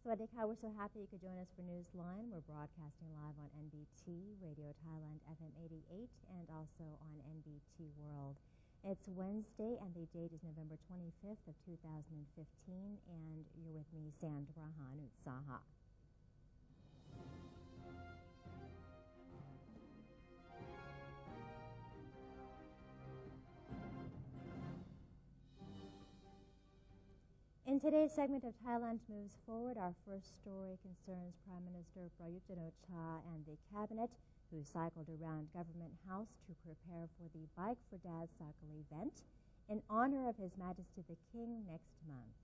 Swadika, we're so happy you could join us for Newsline. We're broadcasting live on NBT, Radio Thailand FM 88, and also on NBT World. It's Wednesday, and the date is November 25th of 2015, and you're with me, Sandra Hanutsaha. In today's segment of Thailand Moves Forward, our first story concerns Prime Minister Prayut Chan-o-cha and the cabinet, who cycled around Government House to prepare for the Bike for Dad cycle event in honor of His Majesty the King next month.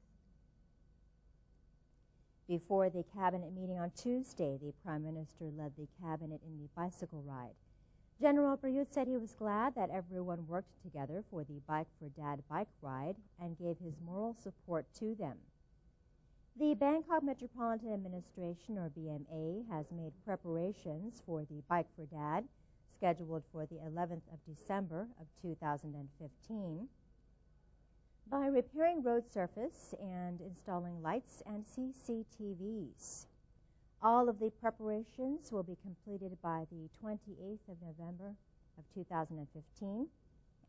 Before the cabinet meeting on Tuesday, the Prime Minister led the cabinet in the bicycle ride. General Prayut said he was glad that everyone worked together for the Bike for Dad bike ride and gave his moral support to them. The Bangkok Metropolitan Administration, or BMA, has made preparations for the Bike for Dad, scheduled for the 11th of December of 2015, by repairing road surface and installing lights and CCTVs. All of the preparations will be completed by the 28th of November of 2015,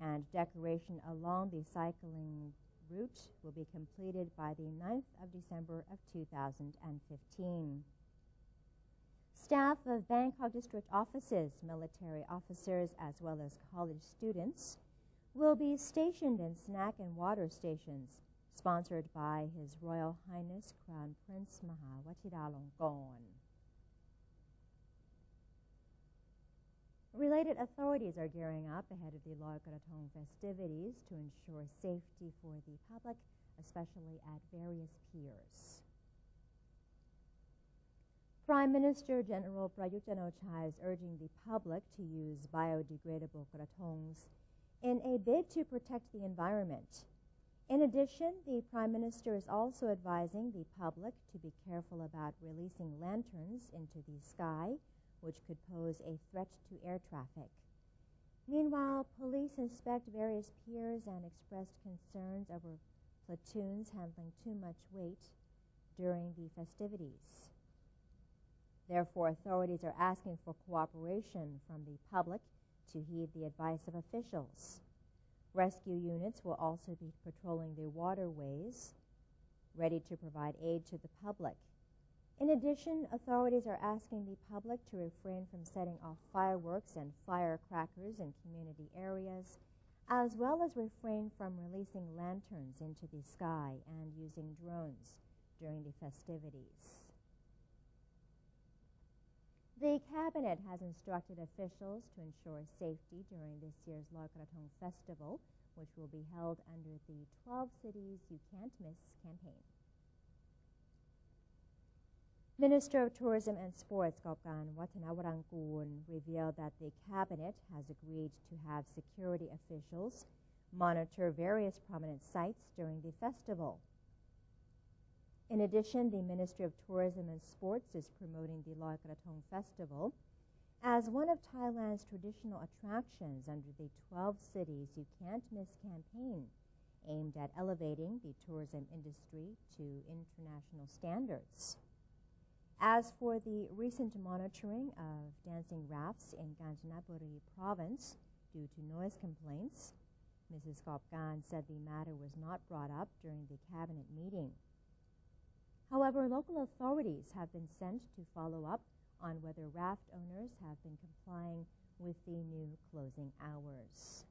and decoration along the cycling route will be completed by the 9th of December of 2015. Staff of Bangkok district offices, military officers, as well as college students will be stationed in snack and water stations sponsored by His Royal Highness Crown Prince Maha Vajiralongkorn. Related authorities are gearing up ahead of the Loi Krathong festivities to ensure safety for the public, especially at various piers. Prime Minister General Prayut Chan-o-cha is urging the public to use biodegradable krathongs in a bid to protect the environment. In addition, the Prime Minister is also advising the public to be careful about releasing lanterns into the sky, which could pose a threat to air traffic. Meanwhile, police inspect various piers and expressed concerns over platoons handling too much weight during the festivities. Therefore, authorities are asking for cooperation from the public to heed the advice of officials. Rescue units will also be patrolling the waterways, ready to provide aid to the public. In addition, authorities are asking the public to refrain from setting off fireworks and firecrackers in community areas, as well as refrain from releasing lanterns into the sky and using drones during the festivities. The Cabinet has instructed officials to ensure safety during this year's Loi Krathong Festival, which will be held under the 12 Cities You Can't Miss campaign. Minister of Tourism and Sports, Gopkan Wattanawarangkoon, revealed that the Cabinet has agreed to have security officials monitor various prominent sites during the festival. In addition, the Ministry of Tourism and Sports is promoting the Loi Krathong Festival as one of Thailand's traditional attractions under the 12 Cities You Can't Miss campaign, aimed at elevating the tourism industry to international standards. As for the recent monitoring of dancing rafts in Kanchanaburi province due to noise complaints, Mrs. Gopkan said the matter was not brought up during the cabinet meeting. However, local authorities have been sent to follow up on whether raft owners have been complying with the new closing hours.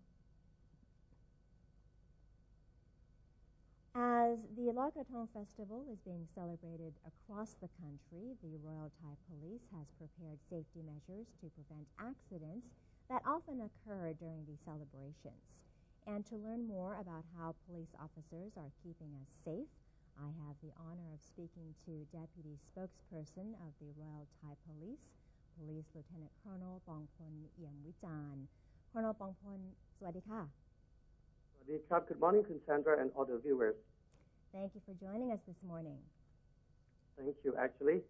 As the Loi Krathong Festival is being celebrated across the country, the Royal Thai Police has prepared safety measures to prevent accidents that often occur during the celebrations. And to learn more about how police officers are keeping us safe, I have the honor of speaking to Deputy Spokesperson of the Royal Thai Police, Police Lieutenant Colonel Bongpon Iamwichan. Colonel Bongpon, Swadika. Good morning, Cassandra, and all the viewers. Thank you for joining us this morning. Thank you, actually.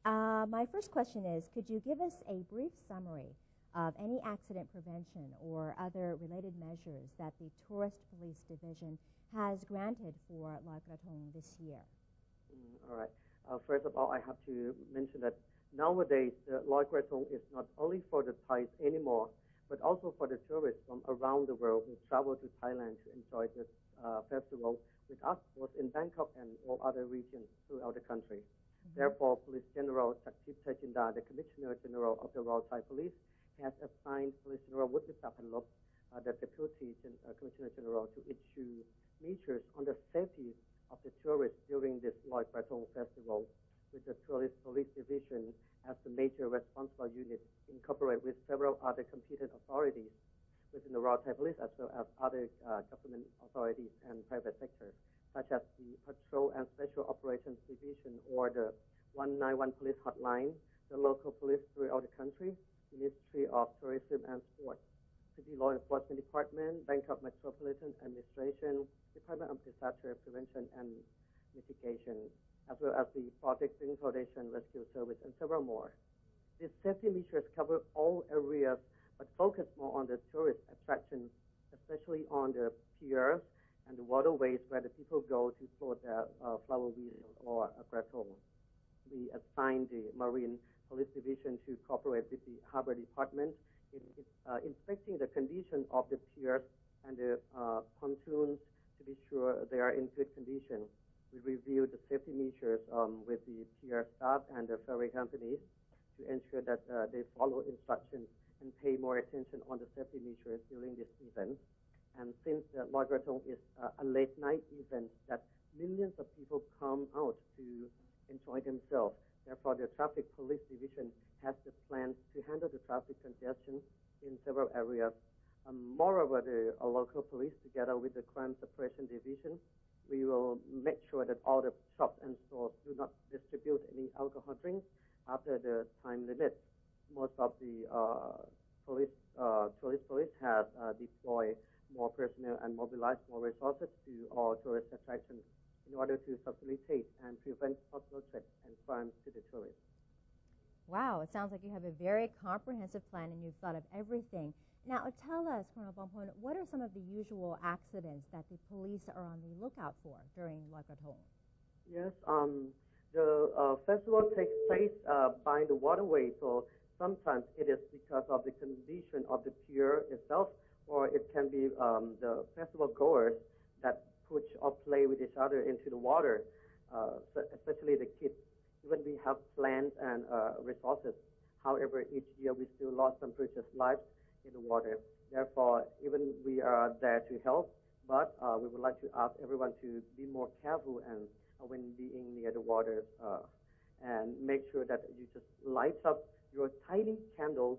My first question is, could you give us a brief summary of any accident prevention or other related measures that the Tourist Police Division has granted for Loi Krathong this year? All right. First of all, I have to mention that nowadays the Loi Krathong is not only for the Thais anymore, but also for the tourists from around the world who travel to Thailand to enjoy this festival with us, both in Bangkok and all other regions throughout the country. Therefore, Police General Chakthip Thachinda, the Commissioner General of the Royal Thai Police, has assigned Police General Wuttita Panlop, the Deputy Commissioner General, to issue measures on the safety of the tourists during this Loi Krathong festival, with the Tourist Police Division as the major responsible unit, incorporated with several other competent authorities within the Royal Thai Police, as well as other government authorities and private sectors, such as the Patrol and Special Operations Division, or the 191 Police Hotline, the local police throughout the country, Ministry of Tourism and Sports, City Law Enforcement Department, Bangkok Metropolitan Administration, Department of Disaster Prevention and Mitigation, as well as the Project Spring Foundation Rescue Service, and several more. These safety measures cover all areas, but focus more on the tourist attractions, especially on the piers and the waterways where the people go to float their flower wheel or a krathong. We assigned the Marine Police Division to cooperate with the Harbor Department in inspecting the condition of the piers and the pontoons to be sure they are in good condition. We reviewed the safety measures with the pier staff and the ferry companies to ensure that they follow instructions and pay more attention on the safety measures during this event. And since the Loi Krathong is a late night event that millions of people come out to enjoy themselves, therefore the Traffic Police Division has the plans to handle the traffic congestion in several areas. Moreover, the local police, together with the Crime Suppression Division, we will make sure that all the shops and stores do not distribute any alcohol drinks after the time limit. Most of the tourist police has deployed more personnel and mobilized more resources to all tourist attractions in order to facilitate and prevent possible threats and crimes to the tourists. Wow, it sounds like you have a very comprehensive plan and you've thought of everything. Now, tell us, Colonel Bompon, what are some of the usual accidents that the police are on the lookout for during Loi Krathong? Yes, the festival takes place by the waterway, so sometimes it is because of the condition of the pier itself, or it can be the festival goers that push or play with each other into the water, especially the kids. Even we have plans and resources. However, each year we still lost some precious lives in the water. Therefore, even we are there to help, but we would like to ask everyone to be more careful and when being near the water, and make sure that you just light up your tiny candles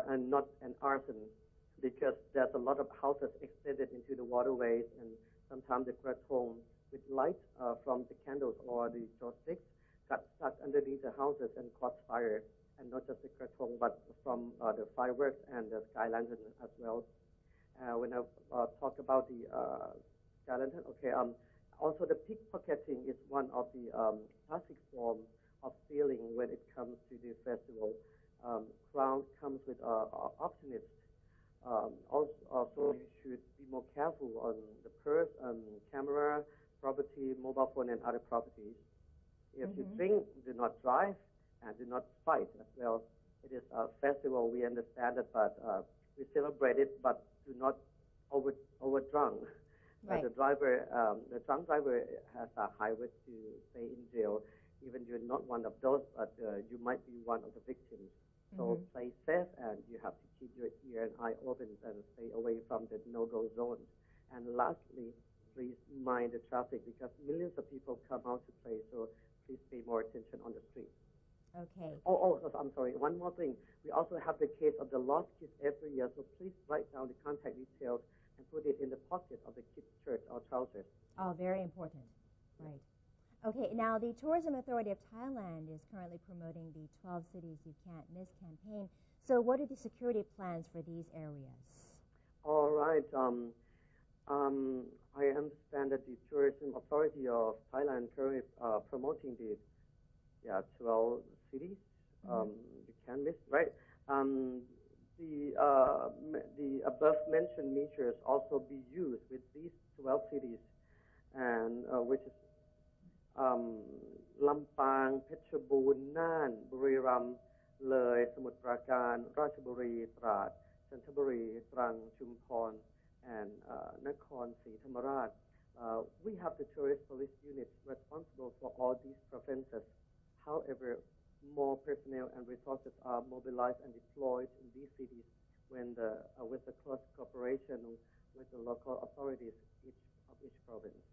and not an arson, because there's a lot of houses extended into the waterways, and sometimes the krathong with light from the candles or the joysticks got stuck underneath the houses and caught fire. And not just the krathong, but from the fireworks and the sky lantern as well. When I talk about the sky lantern, okay, also the pickpocketing is one of the classic forms of stealing when it comes to the festival. Crowd comes with opportunists. Also, you should be more careful on the purse, camera, property, mobile phone, and other properties. If you drink, do not drive, and do not fight as well. It is a festival, we understand it, but we celebrate it, but do not overdrunk. Right. The drunk driver has a high risk to stay in jail. Even you're not one of those, but you might be one of the victims. So play safe, and you have to keep your ear and eye open and stay away from the no-go zone. And lastly, please mind the traffic, because millions of people come out to play, so please pay more attention on the street. Okay. I'm sorry. One more thing. We also have the case of the lost kids every year, so please write down the contact details and put it in the pocket of the kids' shirt or trousers. Oh, very important. Right. Okay, now the Tourism Authority of Thailand is currently promoting the 12 Cities You Can't Miss campaign. So what are the security plans for these areas? All right. I understand that the Tourism Authority of Thailand currently promoting the 12 cities you can miss, right? The above mentioned measures also be used with these 12 cities, and which is างเพชรบูรณ์น่านบุรีรัมย์เลยสมุทรปราการราชบุรีตราดจันทบุรีตรังชุมพร and Nakhon Sri Thammarat. We have the tourist police unit responsible for all these provinces. However, more personnel and resources are mobilized and deployed in these cities with the close cooperation with the local authorities of each province.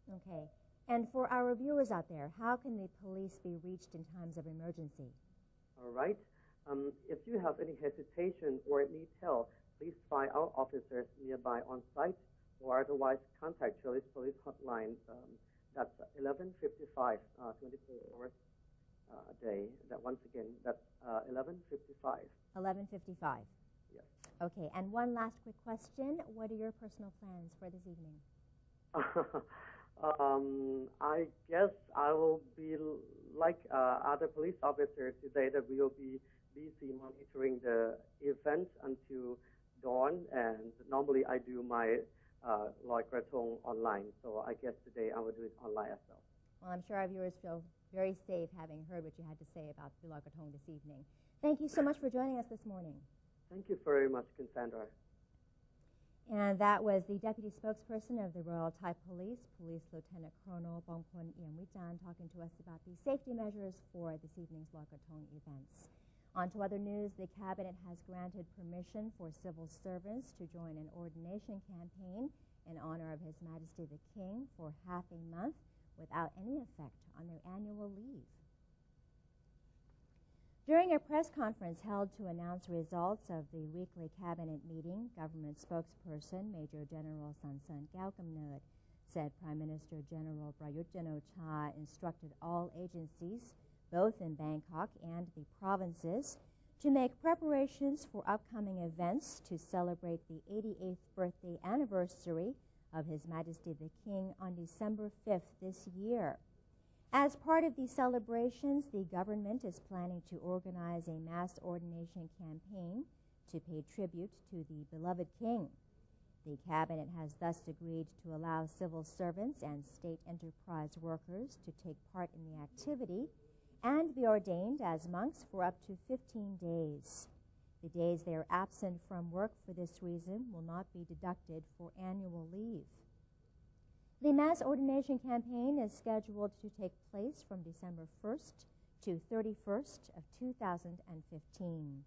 Okay. And for our viewers out there, how can the police be reached in times of emergency? All right. If you have any hesitation or need help, please find our officers nearby on site or otherwise contact Chili's Police Hotline. That's 1155, 24 hours a day. Once again, that's 1155. 1155. Yes. Okay, and one last quick question. What are your personal plans for this evening? I guess I will be like other police officers today, that we will be busy monitoring the event until dawn, and normally I do my Loi Krathong online, so I guess today I will do it online as well. Well, I'm sure our viewers feel very safe having heard what you had to say about the Loi Krathong this evening. Thank you so much for joining us this morning. Thank you very much, Cassandra. And that was the Deputy Spokesperson of the Royal Thai Police, Police Lieutenant Colonel Bongpon Iamwijan, talking to us about the safety measures for this evening's Loi Krathong events. On to other news, the Cabinet has granted permission for civil servants to join an ordination campaign in honor of His Majesty the King for half a month without any effect on their annual leave. During a press conference held to announce results of the weekly Cabinet meeting, Government spokesperson Major General Sansan Gaukamnerd said Prime Minister General Prayut Chan-o-cha instructed all agencies, both in Bangkok and the provinces, to make preparations for upcoming events to celebrate the 88th birthday anniversary of His Majesty the King on December 5th this year. As part of these celebrations, the government is planning to organize a mass ordination campaign to pay tribute to the beloved King. The Cabinet has thus agreed to allow civil servants and state enterprise workers to take part in the activity and be ordained as monks for up to 15 days. The days they are absent from work for this reason will not be deducted for annual leave. The mass ordination campaign is scheduled to take place from December 1st to 31st of 2015.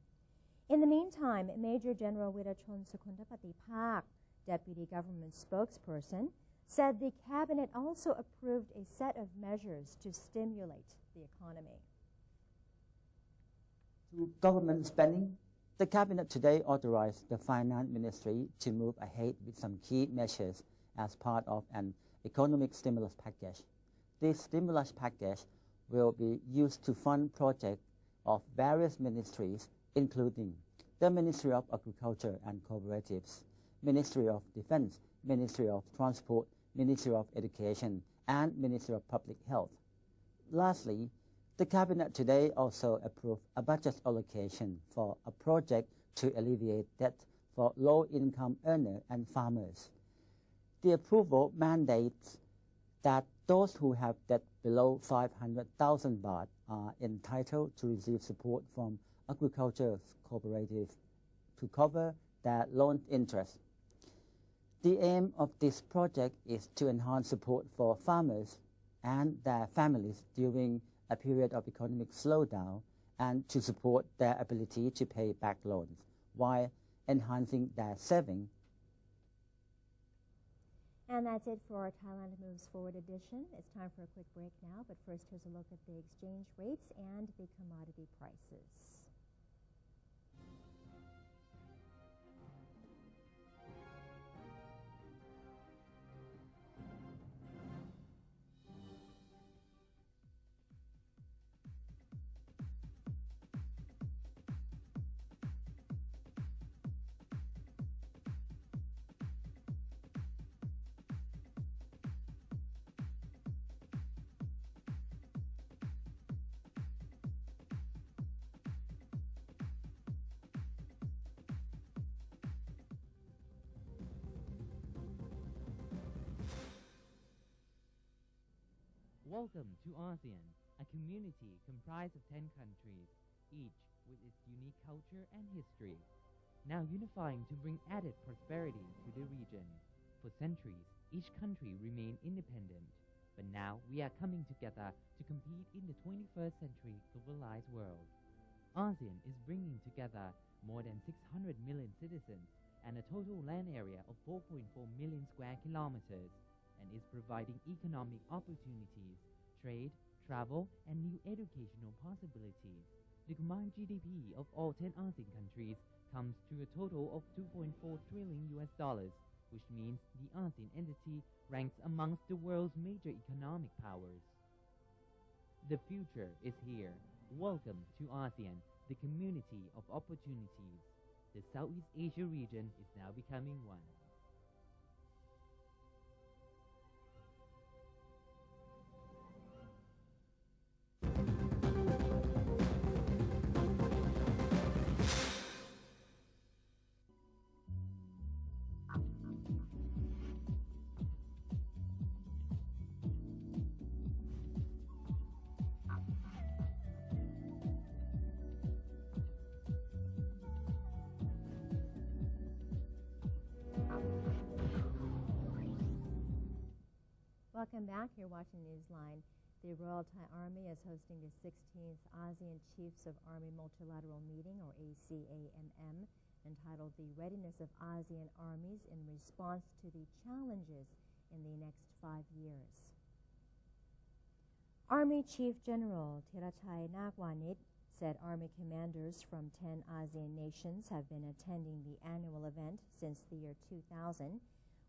In the meantime, Major General Wirachon Sukundapatipak, Deputy Government Spokesperson, said the Cabinet also approved a set of measures to stimulate the economy. To government spending, the Cabinet today authorized the Finance Ministry to move ahead with some key measures as part of an economic stimulus package. This stimulus package will be used to fund projects of various ministries, including the Ministry of Agriculture and Cooperatives, Ministry of Defense, Ministry of Transport, Ministry of Education, and Ministry of Public Health. Lastly, the Cabinet today also approved a budget allocation for a project to alleviate debt for low-income earners and farmers. The approval mandates that those who have debt below 500,000 baht are entitled to receive support from agriculture cooperatives to cover their loan interest. The aim of this project is to enhance support for farmers and their families during a period of economic slowdown and to support their ability to pay back loans while enhancing their savings. And that's it for our Thailand Moves Forward edition. It's time for a quick break now, but first here's a look at the exchange rates and the commodity prices. Welcome to ASEAN. a community comprised of 10 countries, each with its unique culture and history, now unifying to bring added prosperity to the region. For centuries, each country remained independent, but now we are coming together to compete in the 21st century globalized world. ASEAN is bringing together more than 600 million citizens and a total land area of 4.4 million square kilometers, and is providing economic opportunities, trade, travel, and new educational possibilities. The combined GDP of all 10 ASEAN countries comes to a total of $2.4 trillion, which means the ASEAN entity ranks amongst the world's major economic powers. The future is here. Welcome to ASEAN, the community of opportunities. The Southeast Asia region is now becoming one. Welcome back. You're watching Newsline. The Royal Thai Army is hosting the 16th ASEAN Chiefs of Army Multilateral Meeting, or ACAMM, entitled The Readiness of ASEAN Armies in Response to the Challenges in the Next 5 Years. Army Chief General Thirachai Nakwanit said Army commanders from 10 ASEAN nations have been attending the annual event since the year 2000,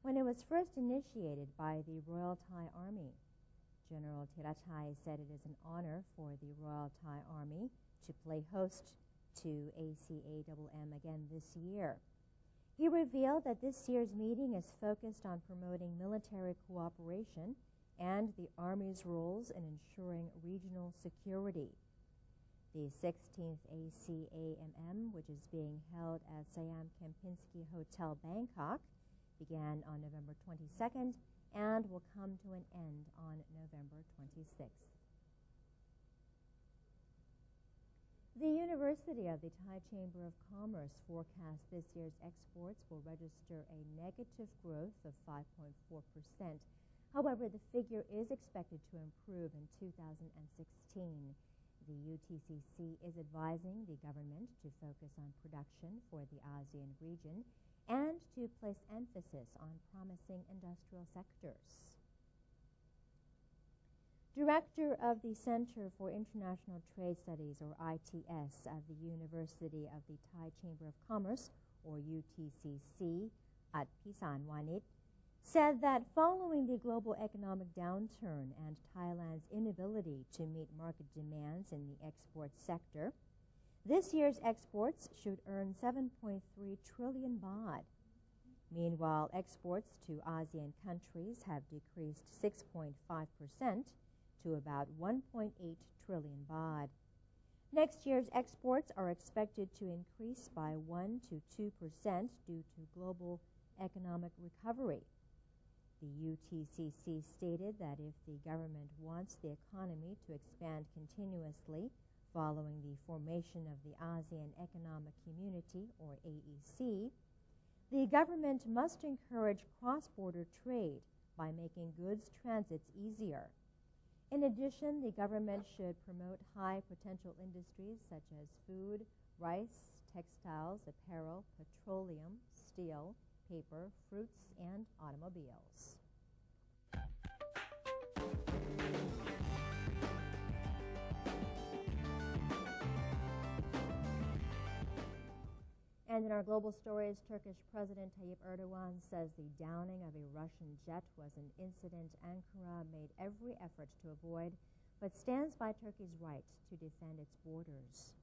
when it was first initiated by the Royal Thai Army. General Thirachai said it is an honor for the Royal Thai Army to play host to ACAMM again this year. He revealed that this year's meeting is focused on promoting military cooperation and the Army's roles in ensuring regional security. The 16th ACAMM, which is being held at Siam Kempinski Hotel, Bangkok, began on November 22nd and will come to an end on November 26th. The University of the Thai Chamber of Commerce forecasts this year's exports will register a negative growth of 5.4%. However, the figure is expected to improve in 2016. The UTCC is advising the government to focus on production for the ASEAN region and to place emphasis on promising industrial sectors. Director of the Center for International Trade Studies, or ITS, at the University of the Thai Chamber of Commerce, or UTCC, at Pisan Wanit, said that following the global economic downturn and Thailand's inability to meet market demands in the export sector, this year's exports should earn 7.3 trillion baht. Meanwhile, exports to ASEAN countries have decreased 6.5% to about 1.8 trillion baht. Next year's exports are expected to increase by 1 to 2% due to global economic recovery. The UTCC stated that if the government wants the economy to expand continuously, following the formation of the ASEAN Economic Community, or AEC, the government must encourage cross-border trade by making goods transits easier. In addition, the government should promote high-potential industries such as food, rice, textiles, apparel, petroleum, steel, paper, fruits, and automobiles. And in our global stories, Turkish President Tayyip Erdogan says the downing of a Russian jet was an incident Ankara made every effort to avoid, but stands by Turkey's right to defend its borders.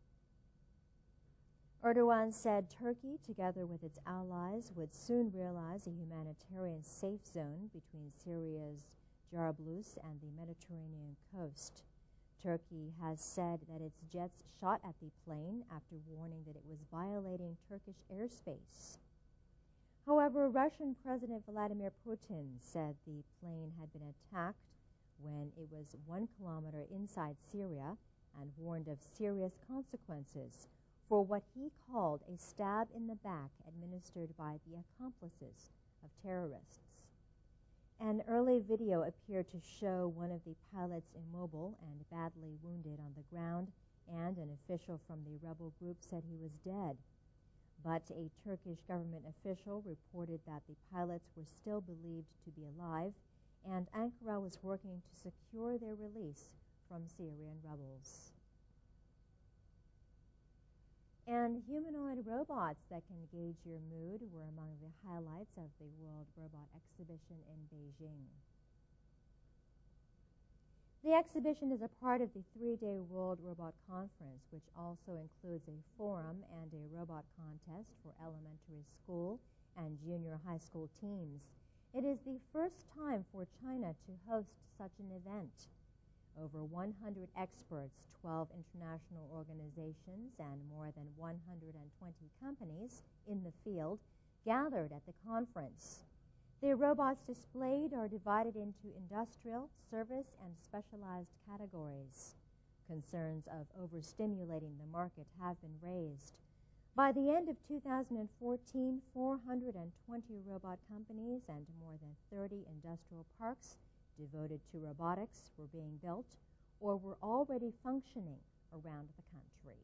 Erdogan said Turkey, together with its allies, would soon realize a humanitarian safe zone between Syria's Jarablus and the Mediterranean coast. Turkey has said that its jets shot at the plane after warning that it was violating Turkish airspace. However, Russian President Vladimir Putin said the plane had been attacked when it was 1 kilometer inside Syria and warned of serious consequences for what he called a stab in the back administered by the accomplices of terrorists. An early video appeared to show one of the pilots immobile and badly wounded on the ground, and an official from the rebel group said he was dead. But a Turkish government official reported that the pilots were still believed to be alive, and Ankara was working to secure their release from Syrian rebels. And humanoid robots that can gauge your mood were among the highlights of the World Robot Exhibition in Beijing. The exhibition is a part of the 3-day World Robot Conference, which also includes a forum and a robot contest for elementary school and junior high school teams. It is the first time for China to host such an event. Over 100 experts, 12 international organizations, and more than 120 companies in the field gathered at the conference. The robots displayed are divided into industrial, service, and specialized categories. Concerns of overstimulating the market have been raised. By the end of 2014, 420 robot companies and more than 30 industrial parks devoted to robotics were being built or were already functioning around the country.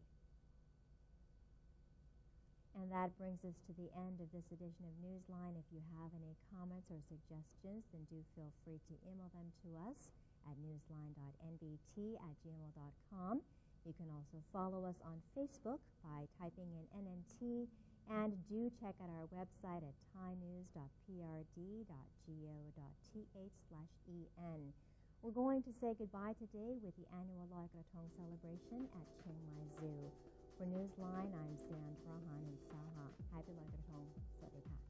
And that brings us to the end of this edition of Newsline. If you have any comments or suggestions, then do feel free to email them to us at newsline.nbt@gmail.com. You can also follow us on Facebook by typing in NNT, and do check out our website at thainews.prd.go.th/en. We're going to say goodbye today with the annual Loi Krathong celebration at Chiang Mai Zoo. For Newsline, I'm Sandra Han in Saha. Happy Loi Krathong. Sawasdee ka.